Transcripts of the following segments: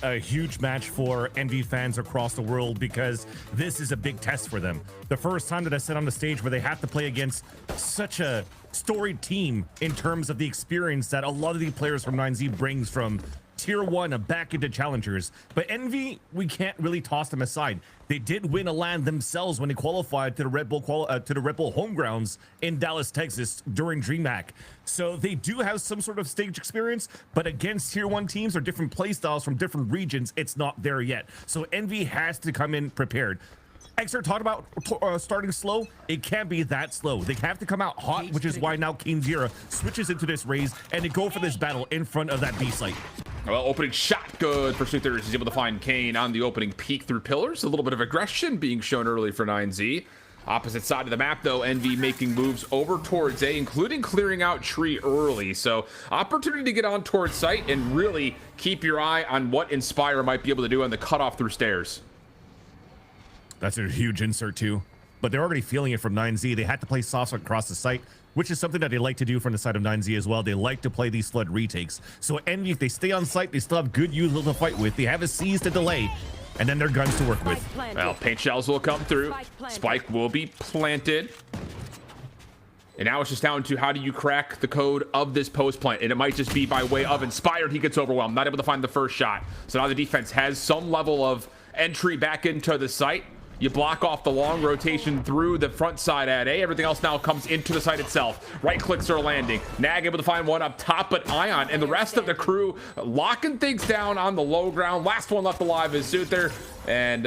A huge match for Envy fans across the world because this is a big test for them. The first time that I sit on the stage where they have to play against such a storied team in terms of the experience that a lot of the players from 9Z brings from tier 1 back into challengers. But Envy, we can't really toss them aside. They did win a LAN themselves when they qualified to the Red Bull home grounds in Dallas, Texas during DreamHack. So they do have some sort of stage experience, but against tier 1 teams or different playstyles from different regions, it's not there yet. So Envy has to come in prepared. Exer talked about starting slow. It can't be that slow. They have to come out hot, which is why now King Zira switches into this raise and they go for this battle in front of that B site. Well, opening shot good for Soothers. He's able to find Kane on the opening peek through pillars. A little bit of aggression being shown early for 9Z. Opposite side of the map, though, Envy making moves over towards A, including clearing out tree early. So opportunity to get on towards site and really keep your eye on what Inspire might be able to do on the cutoff through stairs. That's a huge insert too, but they're already feeling it from 9Z. They had to play soft across the site, which is something that they like to do from the side of 9Z as well. They like to play these flood retakes. So Envy, if they stay on site, they still have good util to fight with. They have a seize to delay, and then their guns to work with. Well, paint shells will come through. Spike will be planted. And now it's just down to how do you crack the code of this post plant. And it might just be by way of Inspired. He gets overwhelmed, not able to find the first shot. So now the defense has some level of entry back into the site. You block off the long rotation through the front side at A. Everything else now comes into the site itself. Right clicks are landing. Nag able to find one up top, but Ion and the rest of the crew locking things down on the low ground. Last one left alive is Soother. And,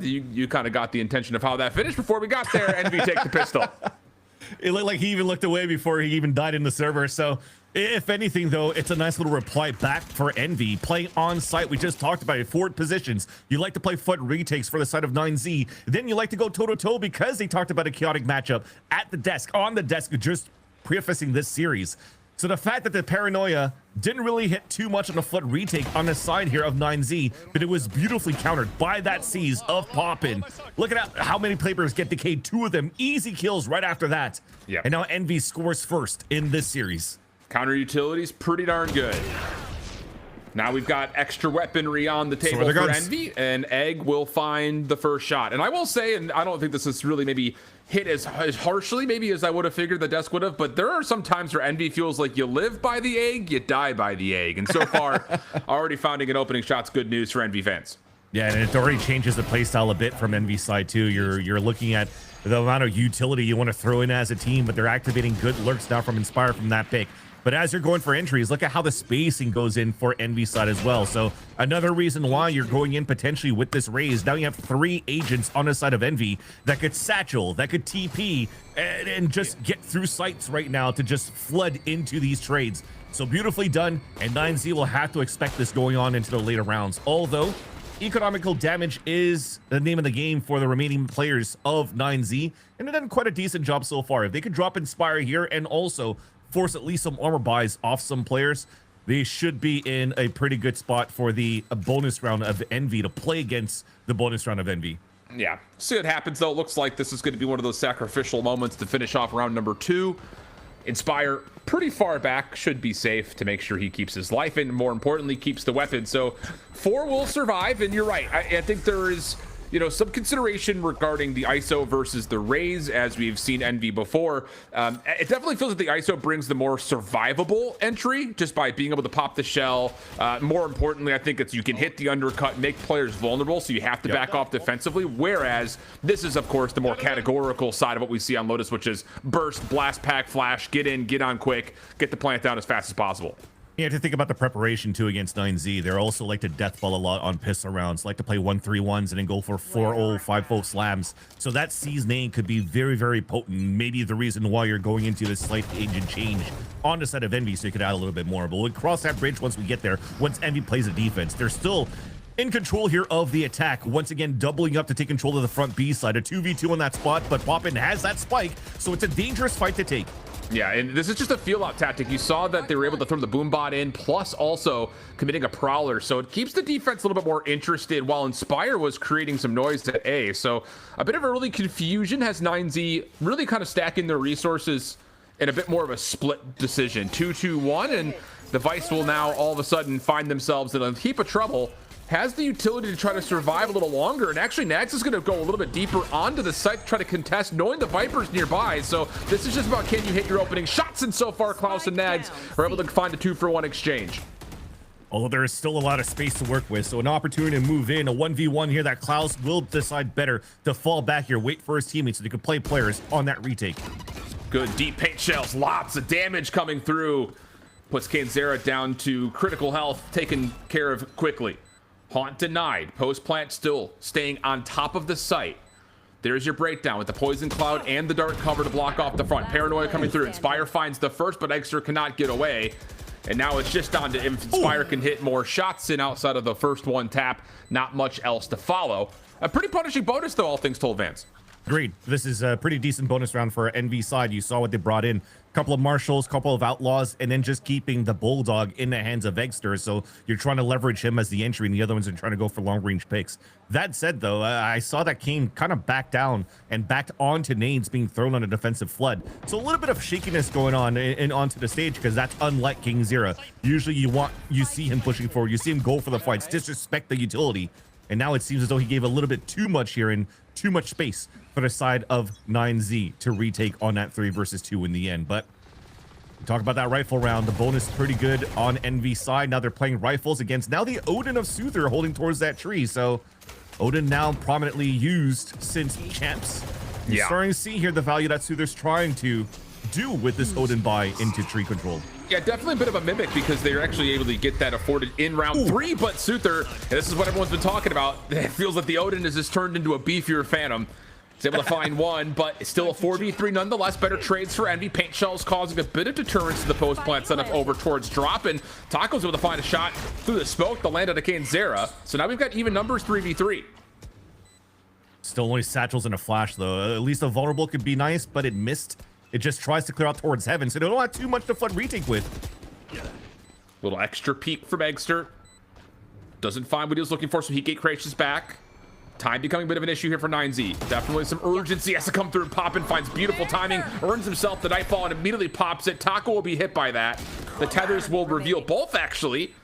you kind of got the intention of how that finished before we got there. Envy take the pistol. It looked like he even looked away before he even died in the server. So if anything, though, it's a nice little reply back for Envy. Playing on site, we just talked about it, forward positions. You like to play foot retakes for the side of 9Z. Then you like to go toe-to-toe because they talked about a chaotic matchup at the desk, on the desk, just prefacing this series. So the fact that the paranoia didn't really hit too much on the foot retake on the side here of 9Z, but it was beautifully countered by that seize of Poppin. Look at how many players get decayed. 2 of them, easy kills right after that. Yep. And now Envy scores first in this series. Counter utility's pretty darn good. Now we've got extra weaponry on the table for Envy, and Egg will find the first shot. And I will say, and I don't think this is really maybe hit as harshly maybe as I would have figured the desk would have, but there are some times where Envy feels like you live by the egg, you die by the egg. And so far, already finding an opening shot's good news for Envy fans. Yeah, and it already changes the playstyle a bit from Envy's side too. You're looking at the amount of utility you want to throw in as a team, but they're activating good lurks now from Inspire from that pick. But as you're going for entries, look at how the spacing goes in for Envy side as well. So another reason why you're going in potentially with this raise. Now you have 3 agents on the side of Envy that could satchel, that could TP, and just get through sites right now to just flood into these trades. So beautifully done, and 9Z will have to expect this going on into the later rounds. Although economical damage is the name of the game for the remaining players of 9Z, and they've done quite a decent job so far. If they could drop Inspire here and also force at least some armor buys off some players, they should be in a pretty good spot for the bonus round of Envy to play against the bonus round of Envy. Yeah, see what happens though. It looks like this is going to be one of those sacrificial moments to finish off round number 2. Inspire pretty far back, should be safe to make sure he keeps his life and more importantly keeps the weapon. So 4 will survive, and you're right. I think there is, you know, some consideration regarding the ISO versus the raise, as we've seen Envy before. It definitely feels that the ISO brings the more survivable entry just by being able to pop the shell. More importantly, I think it's you can hit the undercut, make players vulnerable, so you have to back off defensively. Whereas this is, of course, the more categorical side of what we see on Lotus, which is burst, blast pack, flash, get in, get on quick, get the plant down as fast as possible. You have to think about the preparation too against 9Z. They're also like to deathball a lot on pistol rounds, like to play 1-3-1s and then go for 4-0, 5-0 slams. So that C's name could be very, very potent. Maybe the reason why you're going into this slight agent change on the side of Envy, so you could add a little bit more. But we'll cross that bridge once we get there. Once Envy plays the defense, they're still in control here of the attack. Once again, doubling up to take control of the front B side. A 2v2 on that spot, but Poppin has that spike, so it's a dangerous fight to take. Yeah, and this is just a feel-out tactic. You saw that they were able to throw the boom bot in, plus also committing a prowler, so it keeps the defense a little bit more interested while Inspire was creating some noise at A. So a bit of early confusion has 9Z really kind of stacking their resources in a bit more of a split decision. 2-2-1, and The Vice will now all of a sudden find themselves in a heap of trouble. Has the utility to try to survive a little longer, and actually Nags is going to go a little bit deeper onto the site to try to contest, knowing the Viper's nearby. So this is just about, can you hit your opening shots? And so far, Klaus and Nags are able to find a 2-for-1 exchange. Although there is still a lot of space to work with, so an opportunity to move in, a 1v1 here that Klaus will decide better to fall back here, wait for his teammates so they can play players on that retake. Good deep paint shells, lots of damage coming through. Puts Kanzera down to critical health, taken care of quickly. Haunt denied. Post plant still staying on top of the site. There's your breakdown with the poison cloud and the dark cover to block off the front. Paranoia coming through. Inspire finds the first, but Eggster cannot get away. And now it's just on to if Inspire can hit more shots in outside of the first one tap. Not much else to follow. A pretty punishing bonus, though, all things told, Vance. Agreed. This is a pretty decent bonus round for NV side. You saw what they brought in. A couple of marshals, couple of outlaws, and then just keeping the bulldog in the hands of Eggster. So you're trying to leverage him as the entry, and the other ones are trying to go for long-range picks. That said, though, I saw that Kane kind of back down and backed onto nades being thrown on a defensive flood. So a little bit of shakiness going on onto the stage, because that's unlike King Zera. Usually you see him pushing forward, you see him go for the fights, disrespect the utility. And now it seems as though he gave a little bit too much here and too much space for the side of 9Z to retake on that 3 versus 2 in the end. But talk about that rifle round. The bonus is pretty good on NV side. Now they're playing rifles against now the Odin of Soother holding towards that tree. So Odin now prominently used since champs. You're starting to see here the value that Soother's trying to do with this Odin buy into tree control. Yeah, definitely a bit of a mimic because they're actually able to get that afforded in round 3, but Soother, and this is what everyone's been talking about, it feels like the Odin has just turned into a beefier Phantom. He's able to find one, but it's still a 4v3 nonetheless. Better trades for Envy. Paint shells causing a bit of deterrence to the post plant setup over towards drop, and Taco's able to find a shot through the smoke to land at a Kanzera. So now we've got even numbers 3v3. Still only satchels and a flash, though. At least a vulnerable could be nice, but it missed. It just tries to clear out towards heaven, so they don't have too much to flood retake with. Little extra peek from Eggster. Doesn't find what he was looking for, so Heatgate crashes back. Time becoming a bit of an issue here for 9Z. Definitely some urgency has to come through. Poppin finds beautiful timing, earns himself the Nightfall, and immediately pops it. Taco will be hit by that. The tethers will reveal both, actually,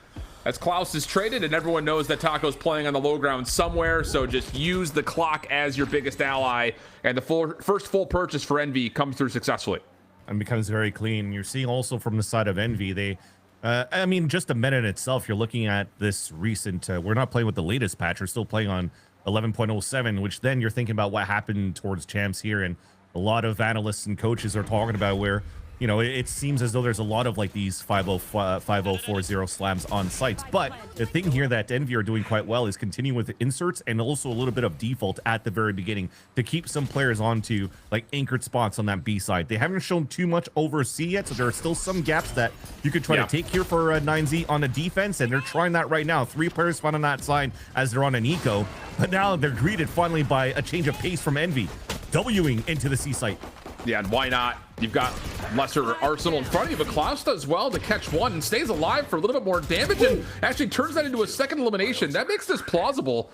as Klaus is traded, and everyone knows that Taco's playing on the low ground somewhere, so just use the clock as your biggest ally, and the first full purchase for Envy comes through successfully. And becomes very clean. You're seeing also from the side of Envy, they, I mean, just a meta in itself, you're looking at this recent, we're not playing with the latest patch, we're still playing on 11.07, which then you're thinking about what happened towards champs here, and a lot of analysts and coaches are talking about where, you know, it seems as though there's a lot of like these 5040 slams on sites. But the thing here that Envy are doing quite well is continuing with the inserts and also a little bit of default at the very beginning to keep some players onto like anchored spots on that B side. They haven't shown too much over C yet, so there are still some gaps that you could try to take here for 9Z on the defense, and they're trying that right now. 3 players spawn on that side as they're on an eco, but now they're greeted finally by a change of pace from Envy, Wing into the C site. Yeah, and why not? You've got lesser arsenal in front of you, but Klaus does well to catch one and stays alive for a little bit more damage and actually turns that into a second elimination. That makes this plausible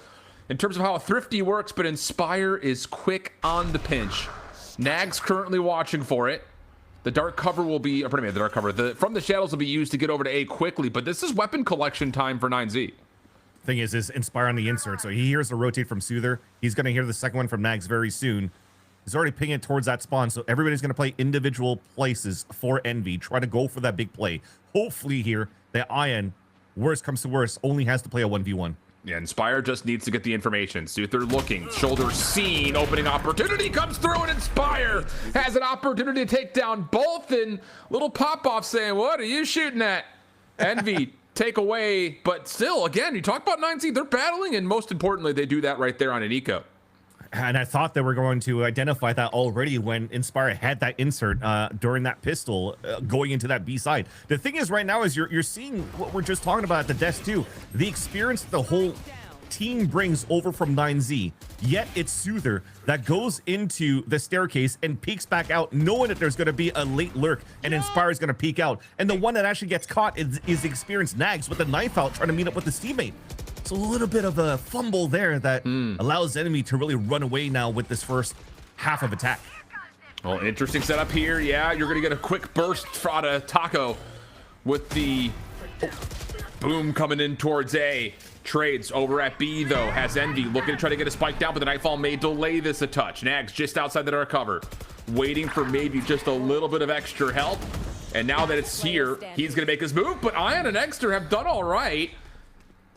in terms of how Thrifty works, but Inspire is quick on the pinch. Nag's currently watching for it. The dark cover will be, or pardon me, the dark cover, from the shadows will be used to get over to A quickly, but this is weapon collection time for 9Z. Thing is Inspire on the insert, so he hears a rotate from Soother. He's going to hear the second one from Nags very soon. He's already pinging towards that spawn, so everybody's going to play individual places for Envy. Try to go for that big play. Hopefully here, the Ion, worst comes to worst, only has to play a 1v1. Yeah, Inspire just needs to get the information. Soother looking, shoulder seen, opening opportunity comes through, and Inspire has an opportunity to take down both, and little pop-off saying, what are you shooting at? Envy take away, but still, again, you talk about 9Z, they're battling, and most importantly, they do that right there on an eco. And I thought they were going to identify that already when Inspire had that insert during that pistol going into that B side. The thing is right now is you're seeing what we're just talking about at the desk too. The experience the whole team brings over from 9Z, yet it's Soother that goes into the staircase and peeks back out knowing that there's going to be a late lurk and Inspire is going to peek out. And the one that actually gets caught is experienced Nags with the knife out trying to meet up with his teammate. It's a little bit of a fumble there that allows Enemy to really run away now with this first half of attack. Well, interesting setup here. Yeah, you're going to get a quick burst out of Taco with the Boom coming in towards A. Trades over at B, though. Has Envy looking to try to get a spike down, but the Nightfall may delay this a touch. Nags just outside the dark cover, waiting for maybe just a little bit of extra help. And now that it's here, he's going to make his move, but Ion and Exter have done all right.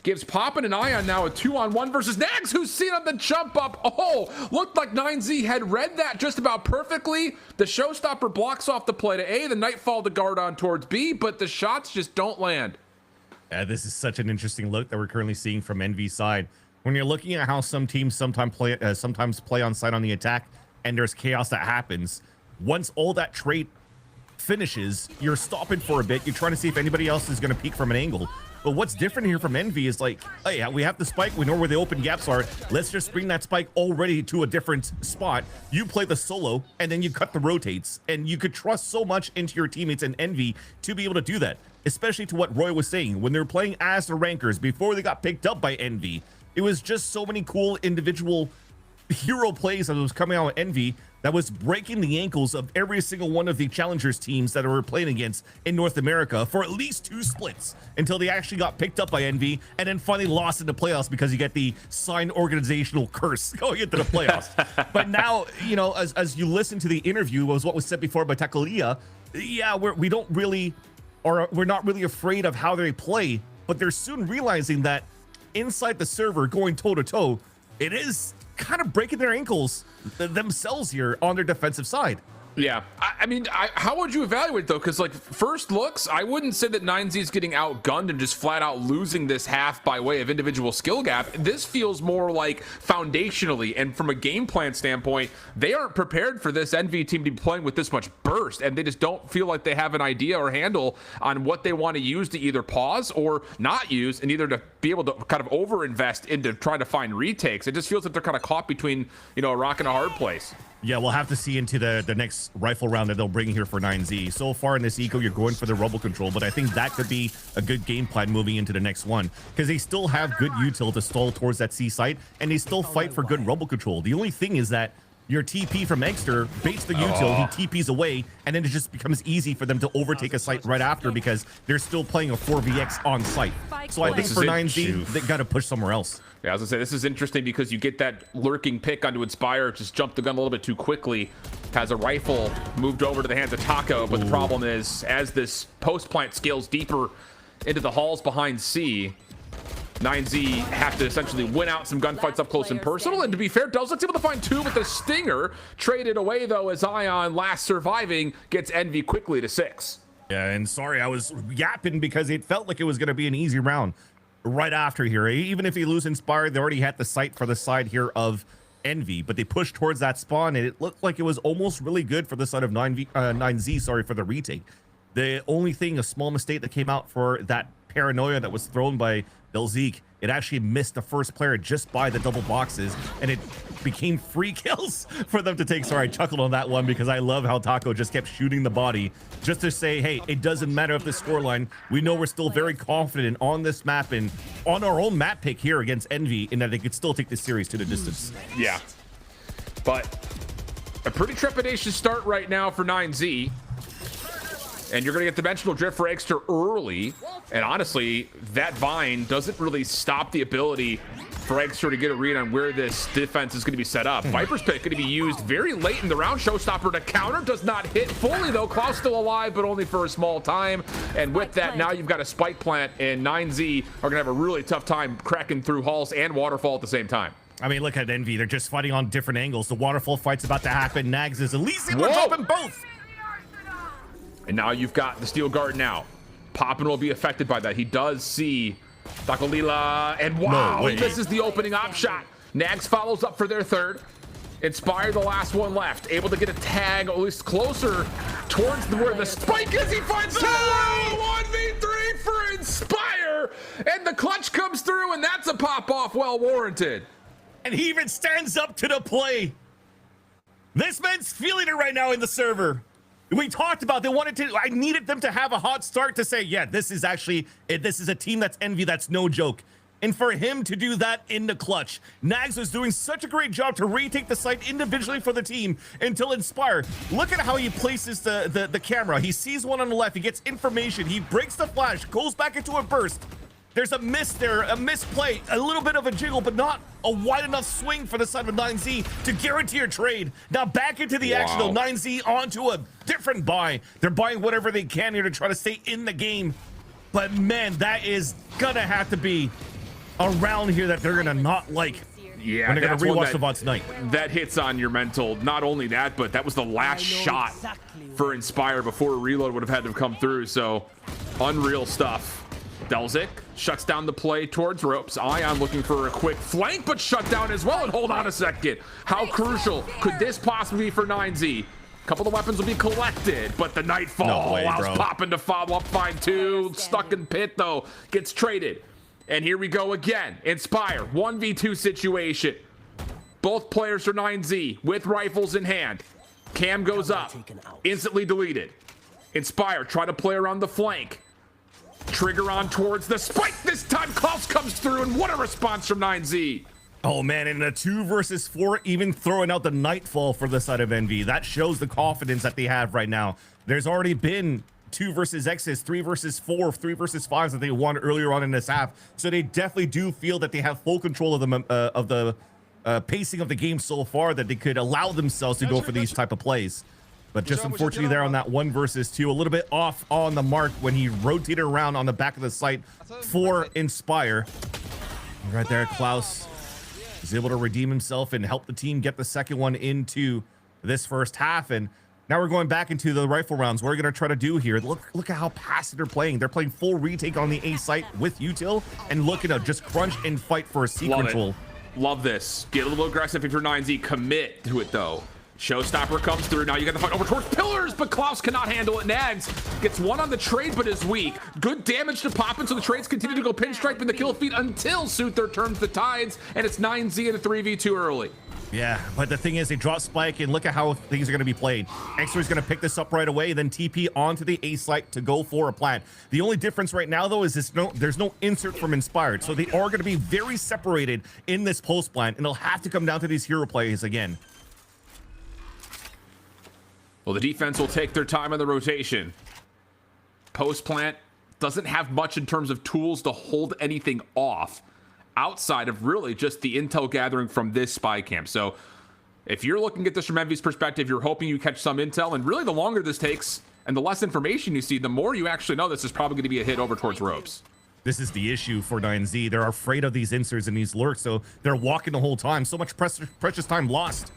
Gives Poppin and Ion now a 2-on-1 versus Nags, who's seen on the jump up. Oh, looked like 9Z had read that just about perfectly. The Showstopper blocks off the play to A, the Nightfall to guard on towards B, but the shots just don't land. This is such an interesting look that we're currently seeing from Envy's side. When you're looking at how some teams sometimes play on site on the attack, and there's chaos that happens, once all that trade finishes, you're stopping for a bit. You're trying to see if anybody else is going to peek from an angle. But what's different here from Envy is like, hey, we have the spike. We know where the open gaps are. Let's just bring that spike already to a different spot. You play the solo, and then you cut the rotates. And you could trust so much into your teammates and Envy to be able to do that. Especially to what Roy was saying. When they were playing as the rankers, before they got picked up by Envy, it was just so many cool individual hero plays that was coming out with Envy that was breaking the ankles of every single one of the challengers teams that were playing against in North America for at least 2 splits until they actually got picked up by Envy and then finally lost in the playoffs because you get the signed organizational curse going into the playoffs. But now, you know, as you listen to the interview, was what was said before by Takolia, yeah, we're not really afraid of how they play, but they're soon realizing that inside the server going toe-to-toe, it is kind of breaking their ankles themselves here on their defensive side. Yeah, I mean, how would you evaluate though? Because like first looks, I wouldn't say that 9Z is getting outgunned and just flat out losing this half by way of individual skill gap. This feels more like foundationally and from a game plan standpoint, they aren't prepared for this Envy team to be playing with this much burst, and they just don't feel like they have an idea or handle on what they want to use to either pause or not use, and either to be able to kind of overinvest into trying to find retakes. It just feels like they're kind of caught between, you know, a rock and a hard place. Yeah, we'll have to see into the next rifle round that they'll bring here for 9Z. So far in this eco, you're going for the rubble control, but I think that could be a good game plan moving into the next one because they still have good util to stall towards that C site, and they still fight for good rubble control. The only thing is that your TP from Exter baits the util, he TPs away, and then it just becomes easy for them to overtake a site right after because they're still playing a 4vx on site. So I think for 9Z, they got to push somewhere else. Yeah, I was gonna say, this is interesting because you get that lurking pick onto Inspire, just jumped the gun a little bit too quickly, has a rifle moved over to the hands of Taco, but the problem is, as this post plant scales deeper into the halls behind C, 9Z have to essentially win out some gunfights up close and personal, and to be fair, Duzlek's able to find 2 with the Stinger, traded away though as Ion, last surviving, gets Envy quickly to 6. Yeah, and sorry, I was yapping because it felt like it was going to be an easy round right after here. Even if you lose Inspired, they already had the sight for the side here of Envy, but they pushed towards that spawn, and it looked like it was almost really good for the side of 9Z, sorry, for the retake. The only thing, a small mistake that came out for that paranoia that was thrown by Belzeek, it actually missed the first player just by the double boxes, and it became free kills for them to take. Sorry, I chuckled on that one because I love how Taco just kept shooting the body just to say, hey, it doesn't matter if the scoreline, we know we're still very confident on this map and on our own map pick here against Envy, in that they could still take this series to the distance. Yeah, but a pretty trepidatious start right now for 9Z. And you're going to get dimensional drift for Exter early. And honestly, that vine doesn't really stop the ability for Exter to get a read on where this defense is going to be set up. Viper's pick going to be used very late in the round. Showstopper to counter. Does not hit fully, though. Klaus still alive, but only for a small time. And with that, now you've got a spike plant, and 9Z are going to have a really tough time cracking through halls and waterfall at the same time. I mean, look at Envy. They're just fighting on different angles. The waterfall fight's about to happen. Nags is Elysium. We're dropping both. And now you've got the Steel Guard now. Poppin will be affected by that. He does see Takolila, and wow, he misses the opening op shot. Nags follows up for their third. Inspire, the last one left. Able to get a tag, at least closer towards where the spike is. He finds solo 1v3 for Inspire, and the clutch comes through, and that's a pop-off well warranted. And he even stands up to the play. This man's feeling it right now in the server. We talked about I needed them to have a hot start to say, yeah, this is a team that's Envy, that's no joke. And for him to do that in the clutch, Nags was doing such a great job to retake the site individually for the team until Inspire. Look at how he places the camera. He sees one on the left, he gets information, he breaks the flash, goes back into a burst. There's a miss there, a misplay, a little bit of a jiggle, but not a wide enough swing for the side of 9Z to guarantee a trade. Now back into the action though, 9Z onto a different buy. They're buying whatever they can here to try to stay in the game. But man, that is gonna have to be a round here that they're gonna not like. Yeah, when they're gonna rewatch the VOD tonight. That hits on your mental. Not only that, but that was the last shot for Inspire before a reload would have had to come through. So unreal stuff. Delzik shuts down the play towards ropes. Ion looking for a quick flank, but shut down as well. And hold on a second. How crucial could this possibly be for 9Z? A couple of weapons will be collected, but the Nightfall allows Poppin to follow up. Fine two, stuck in pit though, gets traded. And here we go again. Inspire, 1v2 situation. Both players are 9Z with rifles in hand. Cam goes up, instantly deleted. Inspire, try to play around the flank. Trigger on towards the spike. This time Klaus comes through, and what a response from 9Z. Oh man, in a 2 versus 4, even throwing out the Nightfall for the side of Envy. That shows the confidence that they have right now. There's already been 2 versus X's, 3 versus 4, 3 versus 5s that they won earlier on in this half. So they definitely do feel that they have full control of the pacing of the game so far, that they could allow themselves to go for these type of plays. But just unfortunately there on that 1 versus 2, a little bit off on the mark when he rotated around on the back of the site for Inspire. Right there, Klaus is able to redeem himself and help the team get the second one into this first half. And now we're going back into the rifle rounds. What are we going to try to do here? Look at how passive they're playing. They're playing full retake on the A site with util and looking to just crunch and fight for a C control. Love this. Get a little aggressive if you're 9Z. Commit to it though. Showstopper comes through. Now you got the fight over towards pillars, but Klaus cannot handle it. Nags gets one on the trade, but is weak. Good damage to Poppin, so the trades continue to go pinstripe in the kill feed until Suther turns the tides, and it's 9Z in a 3v2 early. Yeah, but the thing is, they drop Spike, and look at how things are going to be played. Extra is going to pick this up right away, then TP onto the A site to go for a plant. The only difference right now, though, is there's no insert from Inspired, so they are going to be very separated in this post plant, and they'll have to come down to these hero plays again. Well, the defense will take their time on the rotation. Post plant doesn't have much in terms of tools to hold anything off outside of really just the intel gathering from this spy camp. So if you're looking at this from Envy's perspective, you're hoping you catch some intel, and really the longer this takes and the less information you see, the more you actually know this is probably going to be a hit over towards ropes. This is the issue for 9Z. They're afraid of these inserts and these lurks, so they're walking the whole time. So much precious time lost.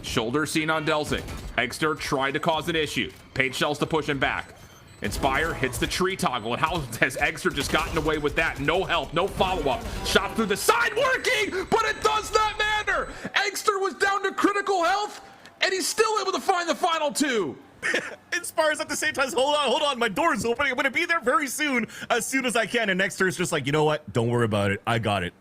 Shoulder seen on Delzik. Eggster tried to cause an issue. Paid shells to push him back. Inspire hits the tree toggle, and how has Eggster just gotten away with that? No help, no follow-up. Shot through the side, working, but it does not matter. Eggster was down to critical health, and he's still able to find the final 2. Inspires at the same time. Hold on, my door is opening. I'm going to be there very soon as I can. And Nexter is just like, you know what? Don't worry about it. I got it.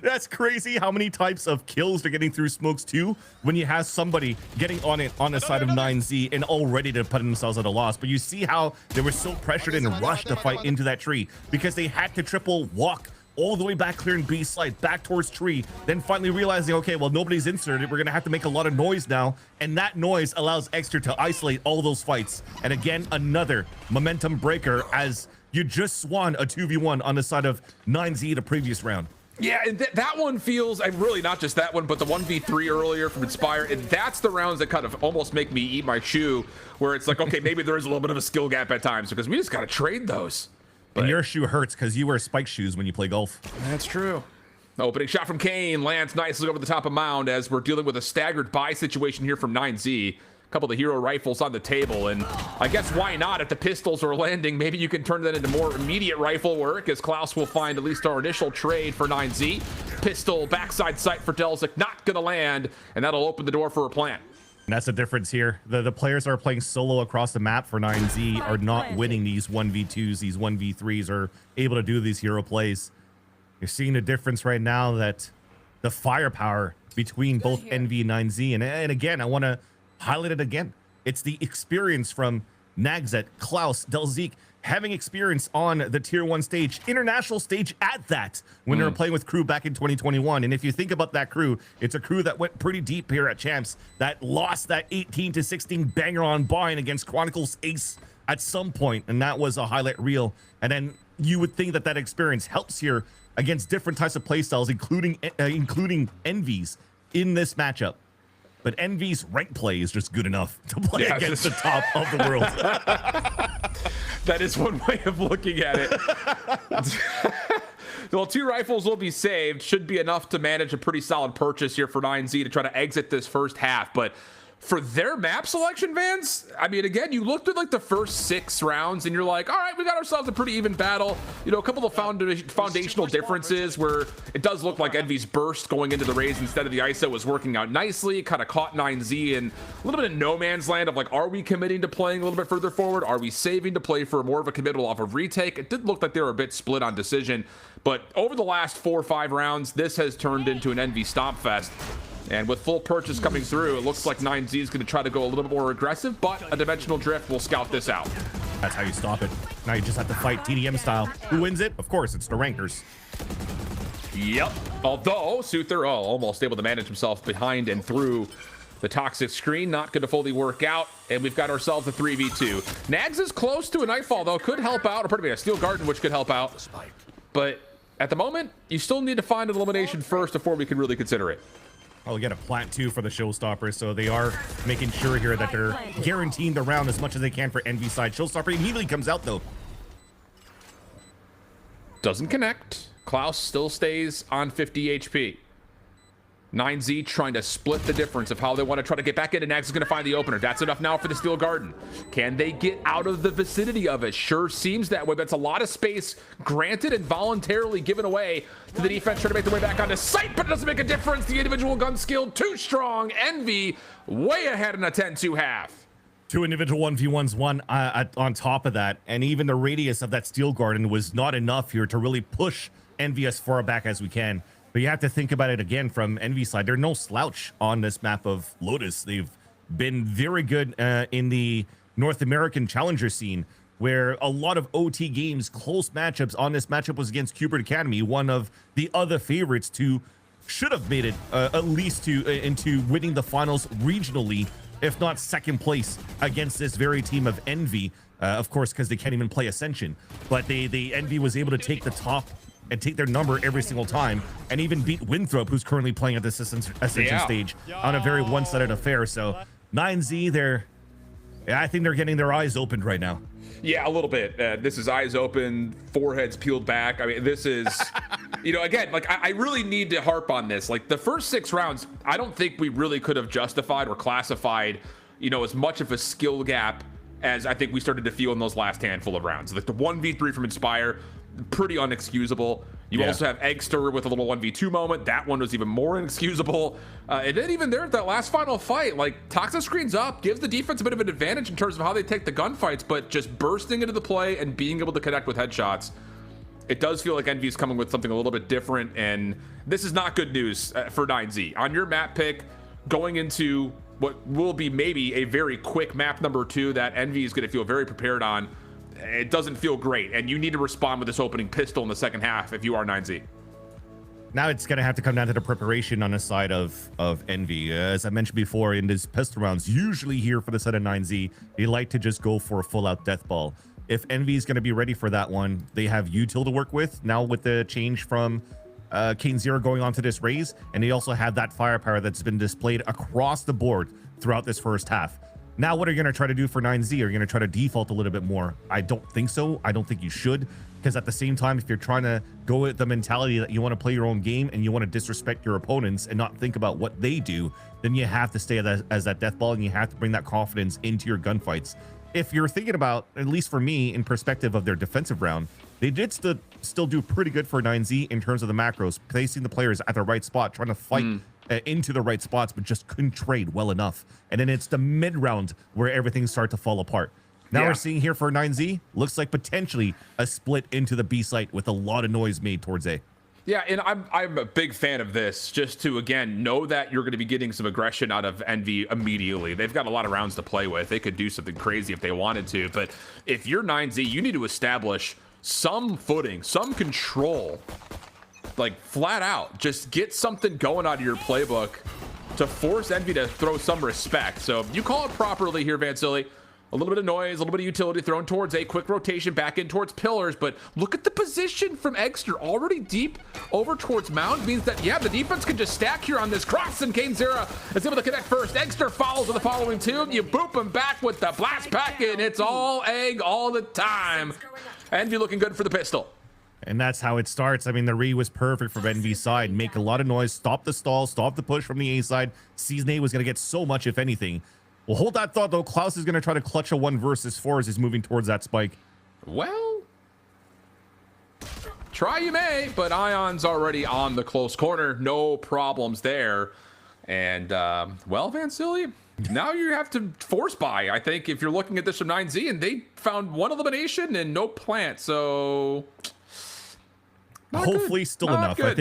That's crazy how many types of kills they're getting through smokes too when you have somebody getting on it on the side of 9Z and all ready to put themselves at a loss. But you see how they were so pressured and rushed to fight into that tree because they had to triple walk all the way back, clearing B side back towards tree, then finally realizing, okay, well, nobody's inserted, we're gonna have to make a lot of noise now, and that noise allows Extra to isolate all those fights. And again, another momentum breaker as you just swung a 2v1 on the side of 9Z the previous round. Yeah, and that one feels, really not just that one, but the 1v3 earlier from Inspire, and that's the rounds that kind of almost make me eat my shoe, where it's like, okay, maybe there is a little bit of a skill gap at times, because we just gotta trade those. And your shoe hurts because you wear spike shoes when you play golf. That's true. Opening shot from Kane lands nicely over the top of Mound as we're dealing with a staggered buy situation here from 9Z. A couple of the hero rifles on the table, and I guess why not? If the pistols are landing, maybe you can turn that into more immediate rifle work, as Klaus will find at least our initial trade for 9Z. Pistol backside sight for Delzik, not gonna land, and that'll open the door for a plant. And that's the difference here. The players that are playing solo across the map for 9Z are not winning these 1v2s, these 1v3s, are able to do these hero plays. You're seeing the difference right now, that the firepower between both Envy and 9Z. And again, I want to highlight it again. It's the experience from Nagzet, Klaus, Delzik having experience on the tier 1 stage, international stage at that, when they were playing with crew back in 2021. And if you think about that crew, it's a crew that went pretty deep here at Champs, that lost that 18-16 banger on Bind against Chronicles Ace at some point, and that was a highlight reel. And then you would think that that experience helps here against different types of playstyles, including Envy's in this matchup. But Envy's rank play is just good enough to play against the top of the world. That is one way of looking at it. Well, 2 rifles will be saved. Should be enough to manage a pretty solid purchase here for 9Z to try to exit this first half. But for their map selection, Vance, I mean, again, you looked at like the first 6 rounds and you're like, all right, we got ourselves a pretty even battle. You know, a couple of foundational differences where it does look like Envy's burst going into the Raze instead of the ISO was working out nicely. Kind of caught 9Z in a little bit of no man's land of like, are we committing to playing a little bit further forward? Are we saving to play for more of a committal off of retake? It did look like they were a bit split on decision, but over the last 4 or 5 rounds, this has turned into an Envy stomp fest. And with full purchase coming through, it looks like 9Z is going to try to go a little bit more aggressive, but a dimensional drift will scout this out. That's how you stop it. Now you just have to fight TDM style. Who wins it? Of course, it's the rankers. Yep. Although Suther, almost able to manage himself behind and through the toxic screen, not going to fully work out, and we've got ourselves a 3v2. Nags is close to a Nightfall, though, could help out, or pardon me, a Steel Garden, which could help out. But at the moment, you still need to find an elimination first before we can really consider it. Oh, we get a plant 2 for the Showstopper, so they are making sure here that they're guaranteeing the round as much as they can for Envy side. Showstopper immediately comes out, though. Doesn't connect. Klaus still stays on 50 HP. 9Z trying to split the difference of how they want to try to get back in, and Nags is going to find the opener. That's enough now for the Steel Garden. Can they get out of the vicinity of it? Sure seems that way. That's a lot of space granted and voluntarily given away to the defense trying to make their way back onto site, but it doesn't make a difference. The individual gun skill too strong. Envy way ahead in a 10-2 half. 2 individual 1v1s, one on top of that, and even the radius of that Steel Garden was not enough here to really push Envy as far back as we can. But you have to think about it again from Envy side. They're no slouch on this map of Lotus. They've been very good in the North American challenger scene, where a lot of OT games, close matchups on this matchup was against Cubert Academy, one of the other favorites to should have made it at least to into winning the finals regionally, if not second place against this very team of Envy. Of course, because they can't even play Ascension. But the Envy was able to take the top and take their number every single time, and even beat Winthrop, who's currently playing at this Ascension stage on a very one-sided affair. So 9Z, I think they're getting their eyes opened right now. Yeah, a little bit. This is eyes open, foreheads peeled back. I mean, this is, you know, again, like I really need to harp on this. Like the first 6 rounds, I don't think we really could have justified or classified, you know, as much of a skill gap as I think we started to feel in those last handful of rounds. Like the 1v3 from Inspire, pretty unexcusable. You also have Eggster with a little 1v2 moment. That one was even more inexcusable. And then even there at that last final fight, like Toxic screens up, gives the defense a bit of an advantage in terms of how they take the gunfights, but just bursting into the play and being able to connect with headshots. It does feel like Envy's coming with something a little bit different, and this is not good news for 9Z. On your map pick, going into what will be maybe a very quick map number 2 that Envy is going to feel very prepared on, it doesn't feel great, and you need to respond with this opening pistol in the second half if you are 9Z. Now it's going to have to come down to the preparation on the side of Envy. As I mentioned before, in these pistol rounds, usually here for the side of 9Z, they like to just go for a full-out death ball. If Envy is going to be ready for that one, they have Util to work with. Now with the change from Kane Zero going on to this Raze, and they also have that firepower that's been displayed across the board throughout this first half. Now, what are you going to try to do for 9Z? Are you going to try to default a little bit more? I don't think so. I don't think you should, because at the same time, if you're trying to go with the mentality that you want to play your own game and you want to disrespect your opponents and not think about what they do, then you have to stay as that death ball, and you have to bring that confidence into your gunfights. If you're thinking about, at least for me, in perspective of their defensive round, they did still do pretty good for 9Z in terms of the macros, placing the players at the right spot, trying to fight into the right spots, but just couldn't trade well enough. And then it's the mid round where everything starts to fall apart. Now we're seeing here for 9Z, looks like potentially a split into the B site with a lot of noise made towards A. Yeah, and I'm a big fan of this, just to, again, know that you're going to be getting some aggression out of Envy immediately. They've got a lot of rounds to play with. They could do something crazy if they wanted to, but if you're 9Z, you need to establish some footing, some control, like flat out. Just get something going out of your playbook to force Envy to throw some respect. So you call it properly here, Vansili. A little bit of noise, a little bit of utility thrown towards a quick rotation back in towards pillars, but look at the position from Egster already deep over towards Mound. Means that, yeah, the defense can just stack here on this cross, and Kane Zera is able to connect first. Egster follows with the following two. You boop him back with the blast back in. It's all egg all the time. Envy looking good for the pistol. And that's how it starts. I mean, the read was perfect from Envy's side. Make a lot of noise, stop the stall, stop the push from the A side. Season A was going to get so much, if anything. Well, hold that thought, though. Klaus is going to try to clutch a 1 versus 4 as he's moving towards that spike. Well, try you may, but Ion's already on the close corner. No problems there. And, well, Vansili, now you have to force buy, I think, if you're looking at this from 9Z, and they found 1 elimination and no plant, so... Hopefully still enough. Good. I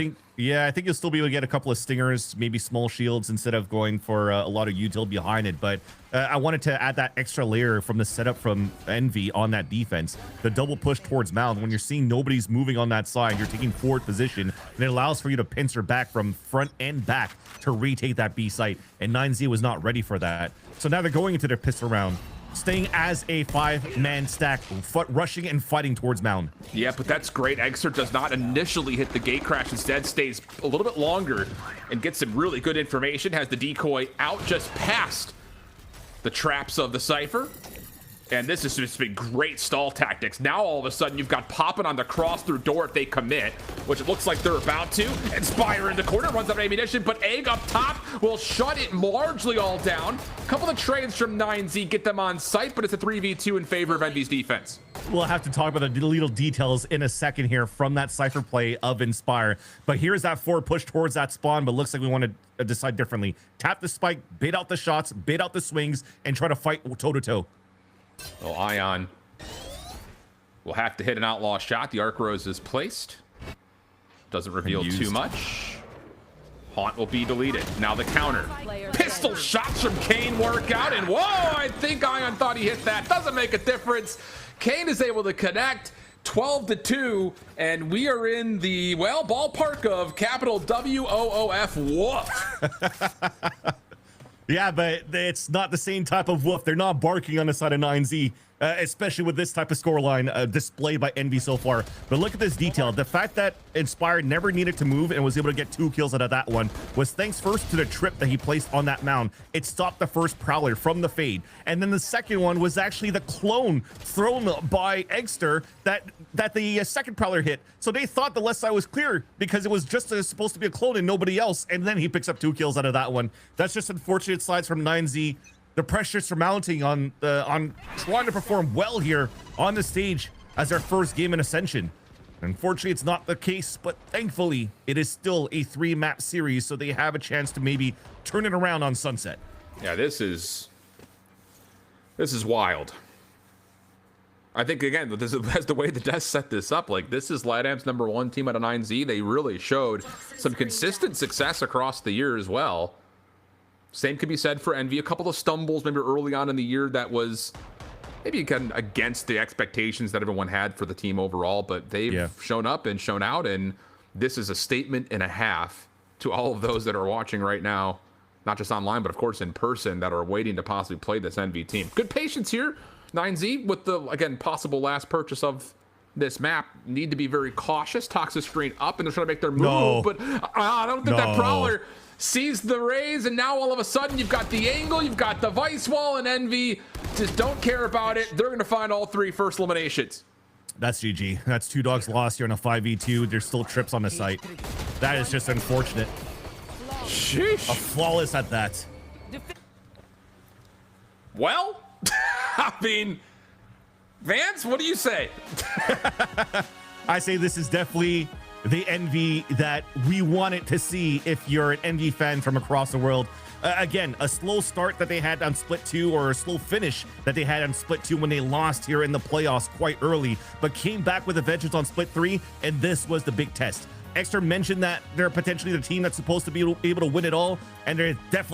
think you'll still be able to get a couple of stingers, maybe small shields instead of going for a lot of util behind it. But I wanted to add that extra layer from the setup from Envy on that defense. The double push towards Mound. When you're seeing nobody's moving on that side, you're taking forward position, and it allows for you to pincer back from front and back to retake that B site. And 9Z was not ready for that. So now they're going into their pistol round, staying as a 5-man stack, rushing and fighting towards Mound. Yeah, but that's great. Egster does not initially hit the gate crash, instead stays a little bit longer and gets some really good information. Has the decoy out just past the traps of the Cypher. And this has just been great stall tactics. Now all of a sudden you've got popping on the cross through door if they commit, which it looks like they're about to. Inspire in the corner, runs out of ammunition, but Egg up top will shut it largely all down. A couple of trades from 9Z get them on site, but it's a 3v2 in favor of Envy's defense. We'll have to talk about the little details in a second here from that Cypher play of Inspire. But here's that forward push towards that spawn, but looks like we want to decide differently. Tap the spike, bait out the shots, bait out the swings, and try to fight toe-to-toe. Well, Ion will have to hit an outlaw shot. The arc rose is placed. Doesn't reveal too much. Haunt will be deleted. Now the counter. Pistol shots from Kane work out, and whoa, I think Ion thought he hit that. Doesn't make a difference. Kane is able to connect 12-2, and we are in the, well, ballpark of capital WOOF. Woof. Yeah, but it's not the same type of woof. They're not barking on the side of 9Z, especially with this type of scoreline displayed by Envy so far. But look at this detail. The fact that Inspire never needed to move and was able to get 2 kills out of that one was thanks first to the trip that he placed on that mound. It stopped the first Prowler from the fade. And then the second one was actually the clone thrown by Egster that the second Prowler hit. So they thought the left side was clear because it was just supposed to be a clone and nobody else. And then he picks up 2 kills out of that one. That's just unfortunate slides from 9Z. The pressure's mounting on trying to perform well here on the stage as their first game in Ascension. Unfortunately, it's not the case, but thankfully, it is still a 3-map series, so they have a chance to maybe turn it around on Sunset. Yeah, this is wild. I think, again, that's the way the Death set this up. Like, this is LATAM's #1 team out of 9Z. They really showed some consistent success across the year as well. Same can be said for Envy. A couple of stumbles maybe early on in the year that was maybe against the expectations that everyone had for the team overall, but they've shown up and shown out, and this is a statement and a half to all of those that are watching right now, not just online, but of course in person, that are waiting to possibly play this Envy team. Good patience here, 9Z, with the, again, possible last purchase of this map. Need to be very cautious. Toxic screen up, and they're trying to make their move, but I don't think that Prowler sees the raise, and now all of a sudden you've got the angle, you've got the vice wall, and Envy just don't care about it. They're going to find all 3 first eliminations. That's GG. That's 2 dogs lost here in a 5v2. There's still trips on the site. That is just unfortunate. Sheesh. A flawless at that. Well, I mean, Vance, what do you say? I say this is definitely the Envy that we wanted to see if you're an Envy fan from across the world. Again, a slow start that they had on Split 2, or a slow finish that they had on Split 2 when they lost here in the playoffs quite early, but came back with a vengeance on Split 3, and this was the big test. Exter mentioned that they're potentially the team that's supposed to be able to win it all, and they're definitely